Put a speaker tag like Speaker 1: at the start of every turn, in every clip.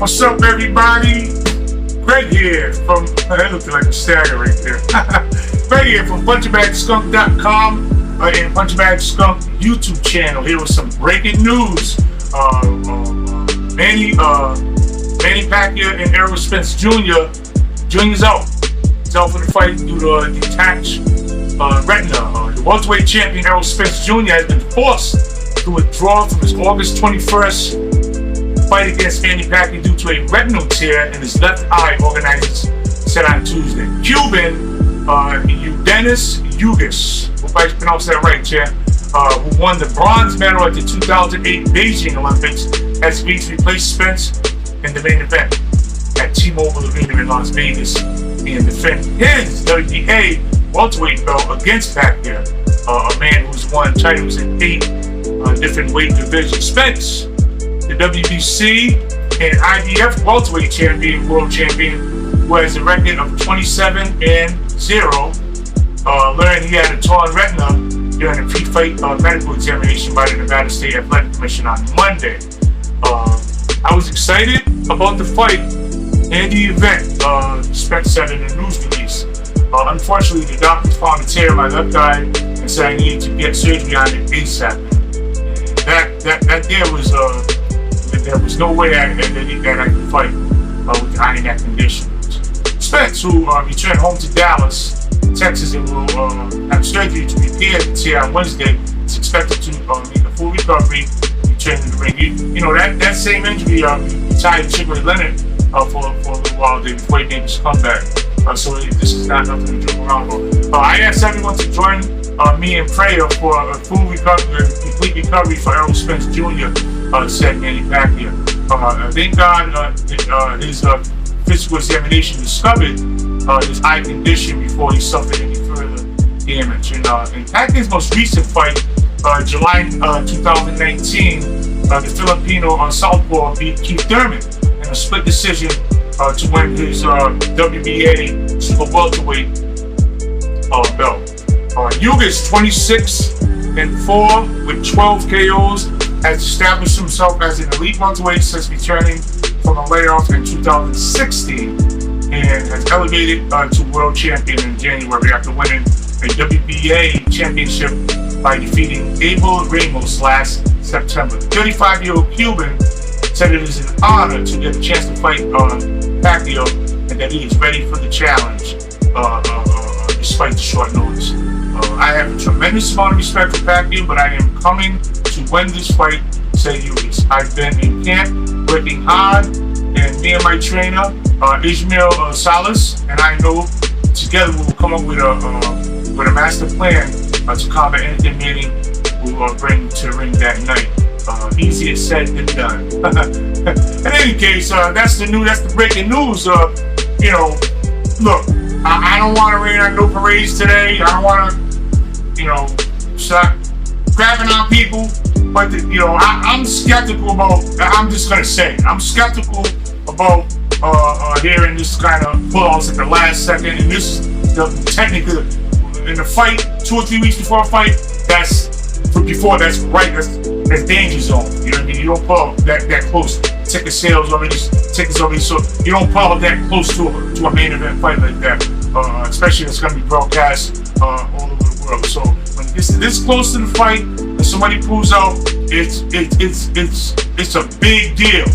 Speaker 1: What's up, everybody? Greg here from, that looked like a stagger right there. Greg here from Punchingbagskunk.com and Punchingbagskunk YouTube channel. Here with some breaking news. Manny Pacquiao and Errol Spence Jr. Jr.'s out. He's out for the fight due to detached retina. The welterweight champion Errol Spence Jr. has been forced to withdraw from his August 21st fight against Manny Pacquiao due to a retinal tear in his left eye, organizers said on Tuesday. Cuban Ugas, hope I pronounced that right, Chair, who won the bronze medal at the 2008 Beijing Olympics, has agreed to replace Spence in the main event at T-Mobile Arena in Las Vegas and defend his WBA welterweight belt against Pacquiao, a man who's won titles in 8 different weight divisions. Spence, the WBC and IBF welterweight champion, world champion, who has a record of 27-0, learned he had a torn retina during a pre-fight medical examination by the Nevada State Athletic Commission on Monday. I was excited about the fight and the event, Spence said in a news release. Unfortunately, the doctors found a tear in my left eye and said I needed to get surgery on it ASAP. There was no way that I could fight with the eye in that condition. Spence, who returned home to Dallas, Texas, and will have surgery to repair the tear on Wednesday, is expected to make a full recovery, return to the ring. You know, that same injury tied Chick-fil-A Leonard for a little while there before he made his comeback. So this is not nothing to joke around with. I asked everyone to join me in prayer for a full recovery, complete recovery for Errol Spence Jr., said Manny Pacquiao. Thank God his physical examination discovered his eye condition before he suffered any further damage. And Pacquiao's most recent fight, July 2019, the Filipino southpaw beat Keith Thurman in a split decision to win his WBA super welterweight belt. Ugas, 26-4 with 12 KOs, has established himself as an elite welterweight since returning from a layoff in 2016 and has elevated to world champion in January after winning a WBA championship by defeating Abel Ramos last September. The 35-year-old Cuban said it is an honor to get a chance to fight Pacquiao and that he is ready for the challenge despite the short notice. I have a tremendous amount of respect for Pacquiao, but I am coming to win this fight, said Ugas. I've been in camp working hard, and me and my trainer, Ishmael Salas, and I know together we will come up with a master plan to combat anything Manny will bring to the ring that night. Easier said than done. In any case, that's the breaking news. You know, look, I don't want to rain on no parades today. I don't want to, start grabbing on people. But, I'm skeptical about, I'm just going to say, I'm skeptical about hearing this kind of pull-outs at the last second. And this, technically, in the fight, 2 or 3 weeks before a fight, that's danger zone. You know what I mean? You don't pull up that close. Tickets already, so you don't pull up that close to a main event fight like that. Especially if it's going to be broadcast all over the world. So when it's this close to the fight and somebody pulls out, it's a big deal.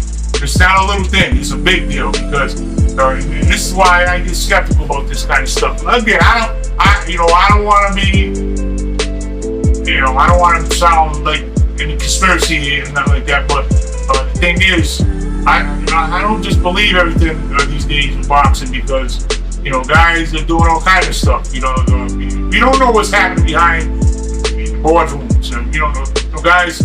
Speaker 1: It's not a little thing. It's a big deal because and this is why I get skeptical about this kind of stuff. Again, I don't want to sound like any conspiracy and nothing like that. But the thing is, I don't just believe everything these days in boxing because. Guys are doing all kinds of stuff. You don't know what's happening behind the boardrooms. Guys.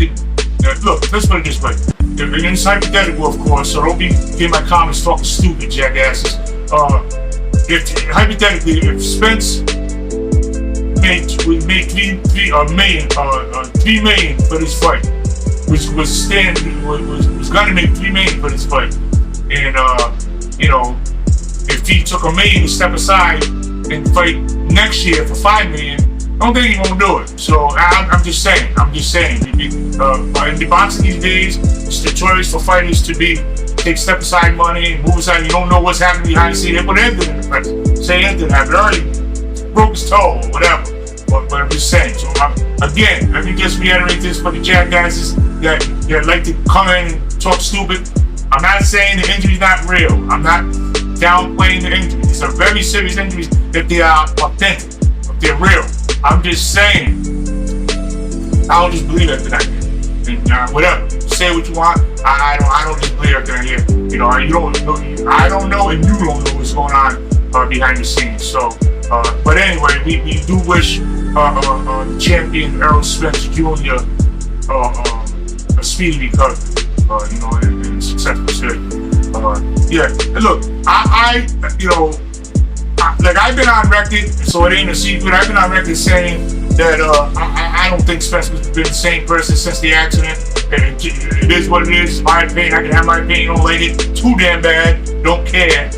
Speaker 1: Look, let's put it this way. It's hypothetical, of course. So don't get my comments talking stupid, jackasses. Hypothetically, if Spence made $3 million for this fight, which was gonna make $3 million for this fight, and if he took $1 million to step aside and fight next year for $5 million, I don't think he won't do it. So I'm just saying. In the boxing these days, it's notorious for fighters to take step aside money, move aside. You don't know what's happening behind the scenes. But it didn't happen. Say it didn't happen early. Broke his toe or whatever. But I'm just saying. So again, let me just reiterate this for the jackasses that like to come in and talk stupid. I'm not saying the injury's not real. I'm not downplaying the injury. It's a very serious injury if they are authentic, if they're real. I'm just saying, I don't just believe everything I hear. And whatever, say what you want. I don't just believe everything I hear. You know, you don't know. I don't know, and you don't know what's going on behind the scenes. So, but anyway, we do wish the champion Errol Spence Jr. A speedy recovery. You know, and successful surgery. Yeah, and look, like I've been on record, so it ain't a secret. I've been on record saying that I don't think Spence has been the same person since the accident. And it is what it is. My opinion. I can have my opinion. Don't like it too damn bad. Don't care.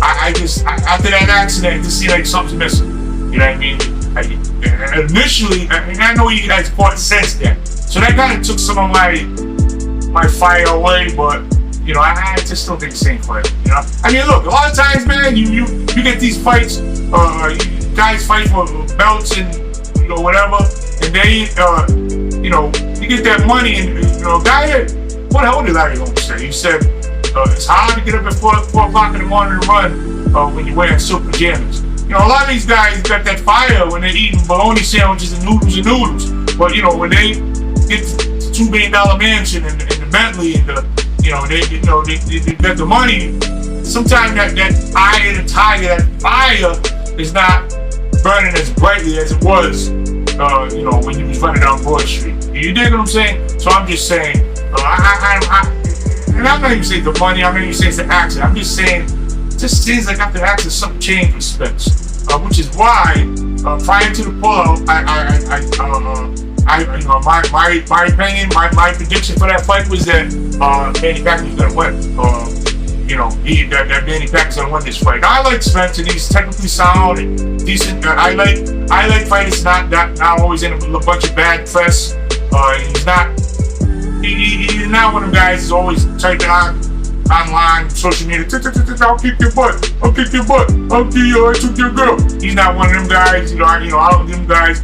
Speaker 1: I just after that accident, it just seemed like something's missing. You know what I mean? Initially, I know you guys fought since then, so that kind of took some of my fire away, but you know, I just don't think the same fight. You know, I mean, look, a lot of times, man, you get these fights, guys fight for belts and you know whatever, and they, you know, you get that money, and you know, guy, what did Larry Holmes say? He said it's hard to get up at 4 o'clock in the morning to run when you're wearing silk pajamas. You know, a lot of these guys got that fire when they're eating bologna sandwiches and noodles. But you know, when they get the $2 billion mansion and the Bentley and the, you know, they got the money. Sometimes that eye in the tiger, that fire is not burning as brightly as it was, you know, when you was running down Broad Street. You dig what I'm saying? So I'm just saying, and I'm not even saying the money. I'm not even saying it's the accident. I'm just saying, it just seems like after the accident, something changed with Spence, which is why prior to the pullout, you know, my opinion, my prediction for that fight was that Manny Pacquiao was gonna win. You know, that Manny Pacquiao's gonna win this fight. I like Spence, and he's technically sound and decent. I like fighters not always in a bunch of bad press. He's not one of them guys who's always typing online, social media. I'll kick your butt. I'll kick your butt. I took your girl. He's not one of them guys. You know, I don't them guys.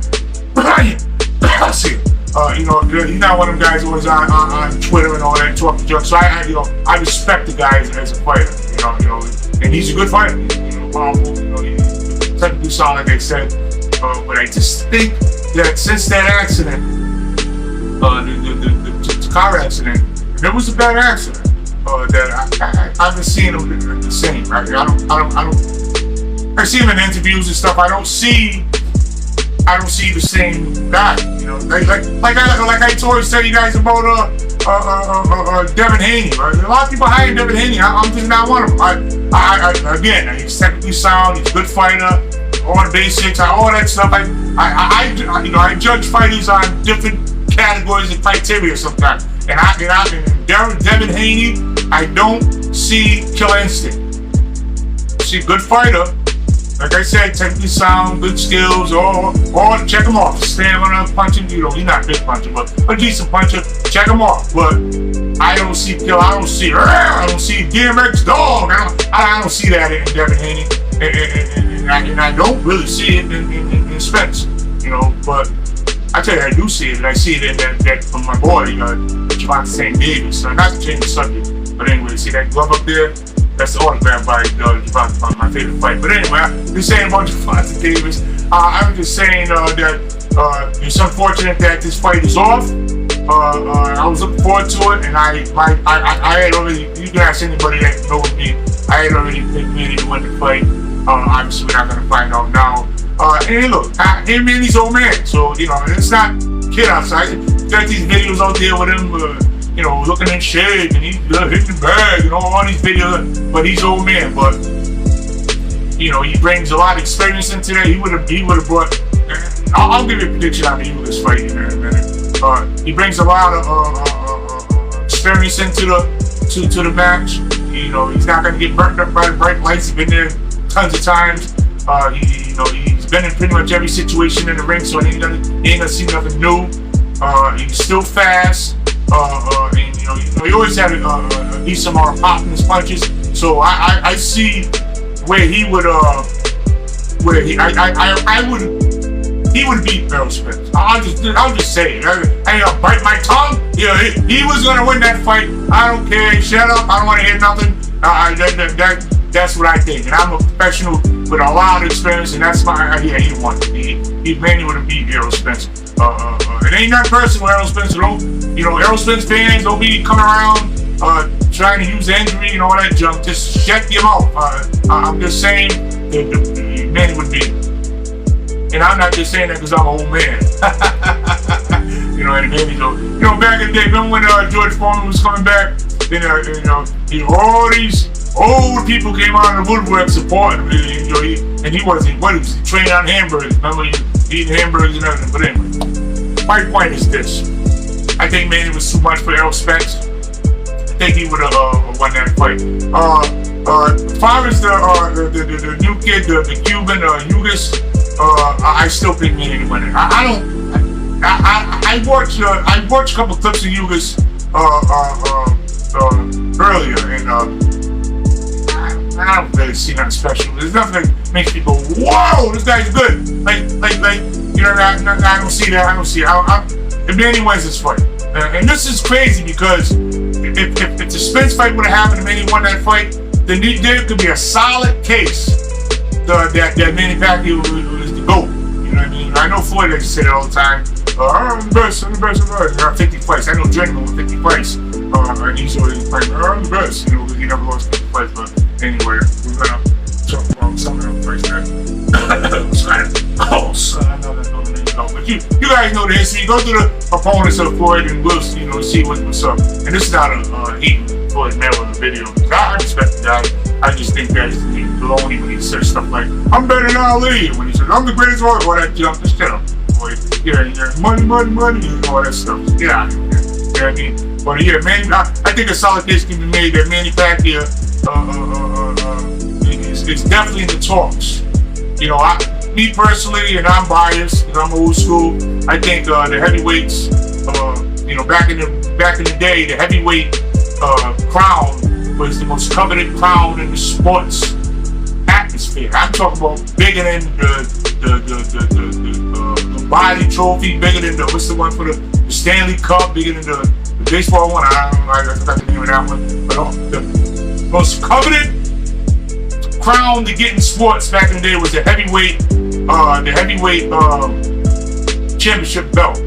Speaker 1: I see. You know, he's not one of them guys who was on Twitter and all that talking junk. So I respect the guy as a fighter. You know, and he's a good fighter. You know, powerful. You know, he's technically sound like I said. But I just think that since that accident, the car accident, it was a bad accident. That I haven't seen him the same. Right? I see him in interviews and stuff. I don't see the same guy. You know, like I always tell you guys about Devin Haney. Right? A lot of people hire Devin Haney. I'm just not one of them. Again, he's technically sound. He's a good fighter. All the basics, all that stuff. I judge fighters on different categories and criteria sometimes. And Devin Haney, I don't see killer instinct. I see a good fighter. Like I said, technically sound, good skills, or check him off. Stamina, punching, you know, he's not a big puncher, but a decent puncher. Check him off. But I don't see kill. I don't see DMX dog. I don't see that in Devin Haney, and I don't really see it in Spence. You know, but I tell you, I do see it, and I see it in that from my boy, Javante St. Davis. Not to change the subject, but anyway, see that glove up there? That's the autograph by Javante, my favorite fight. But anyway, I'm just saying about Javante Davis. I'm just saying that it's unfortunate that this fight is off. I was looking forward to it, and I had already, you can ask anybody that knows me, I had already picked Manny to win the fight. Obviously, we're not going to find out now. And look, him and his old man, so, you know, it's not kid outside. You got these videos out there with him, you know, looking in shape, and he's hitting the bag, and all these videos, but he's old man, but, you know, he brings a lot of experience into that. He would have brought, I'll give you a prediction on the Ugas fight in a minute. He brings a lot of experience into the match. You know, he's not going to get burnt up by the bright lights. He's been there tons of times. He's been in pretty much every situation in the ring, so he ain't gonna see nothing new. He's still fast, and you know he always had a decent amount of pop in his punches. So I see where he would he would beat Errol Spence. I'll just say it. I bite my tongue. He was gonna win that fight. I don't care. Shut up. I don't want to hear nothing. That's what I think. And I'm a professional with a lot of experience, and that's my he won. Manny would have beat Errol Spence. It ain't that personal, Errol Spence. Errol Spence fans don't be coming around trying to use the injury and all that junk. Just shut your mouth. I'm just saying that Manny would beat him. And I'm not just saying that because I'm an old man. And Manny, back in the day, remember when George Foreman was coming back? All these old people came out of the woodwork supporting him. And he wasn't, what was he trained on hamburgers? Remember, eating hamburgers and everything. But anyway, my point is this. I think Manny was too much for Errol Spence. I think he would have won that fight. As far as the new kid, the Cuban, Ugas, I still think Manny would win it. I watched a couple clips of Ugas earlier, and I don't really see nothing special. There's nothing that makes people go, "Whoa, this guy's good." I don't see that. I don't see it. If Manny wins this fight, and this is crazy because if the Spence fight would have happened and Manny won that fight, then there could be a solid case that Manny Pacquiao is the GOAT. You know what I mean? I know Floyd likes to say that all the time. I'm the best. There are 50 fights. I know Drennan with 50 fights. And he's always playing, I'm the best. He never lost 50 fights. But anyway, we're going to talk about some of them fights there. I know that don't really know. But you guys know the history. Go to the opponents of Floyd and we'll see what's up. And this is not a hating Floyd Mayweather video. I respect the guy. I just think that he's baloney when he says stuff like, I'm better than Ali. When he says, I'm the greatest warrior, all that junk, just shut up. Money, and all that stuff. Get out of here. You know what I mean? But yeah, Manny, I think a solid case can be made that Manny Pacquiao is definitely in the talks. Me personally, and I'm biased because I'm old school. I think the heavyweights, back in the day, the heavyweight crown was the most coveted crown in the sports atmosphere. I'm talking about bigger than the body trophy, bigger than what's the one for the Stanley Cup, bigger than the baseball one. I forgot the name of that one. But the most coveted crown to get in sports back in the day was the heavyweight championship belt.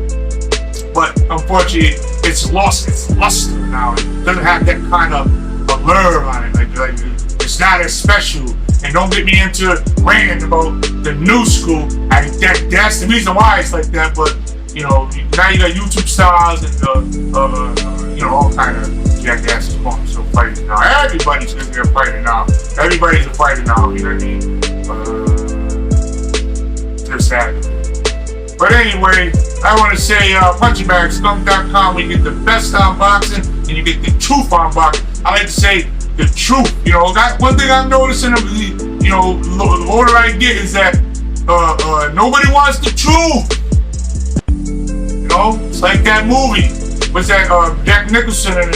Speaker 1: But unfortunately, it's lost its luster now. It doesn't have that kind of allure on it. Like it's not as special. And don't get me into ranting about the new school. That's the reason why it's like that. But now you got YouTube stars and all kind of jackasses going so fighting now. Everybody's gonna be a fighter now. Everybody's a fighter now. You know what I mean? Just that. But anyway, I want to say Punchingbagskunk.com. We get the best on boxing and you get the truth on boxing. I like to say the truth. That one thing I'm noticing. The older I get is that nobody wants the truth. It's like that movie. What's that? Jack Nicholson and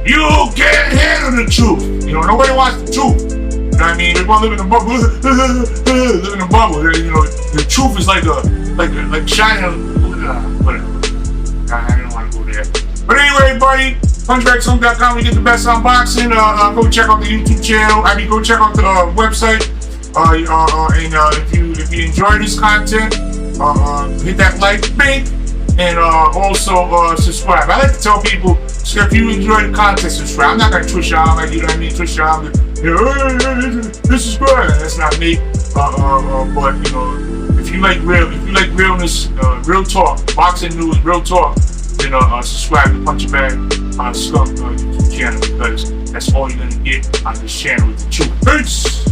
Speaker 1: you can't handle the truth. Nobody wants the truth. You know what I mean? They want to live in a bubble. Live in a bubble. The truth is like shining. Whatever. I don't want to go there. But anyway, everybody, Punchingbagskunk.com. We get the best on boxing. Go check out the YouTube channel. Go check out the website. And if you enjoy this content, hit that like, bing. And also subscribe. I like to tell people, if you enjoy the content, subscribe. I'm not gonna twist your arm, twist your arm. This is good. That's not me. But if you like realness, real talk, boxing news, real talk, then subscribe to Punchingbagskunk YouTube channel because that's all you're gonna get on this channel with the truth. Peace.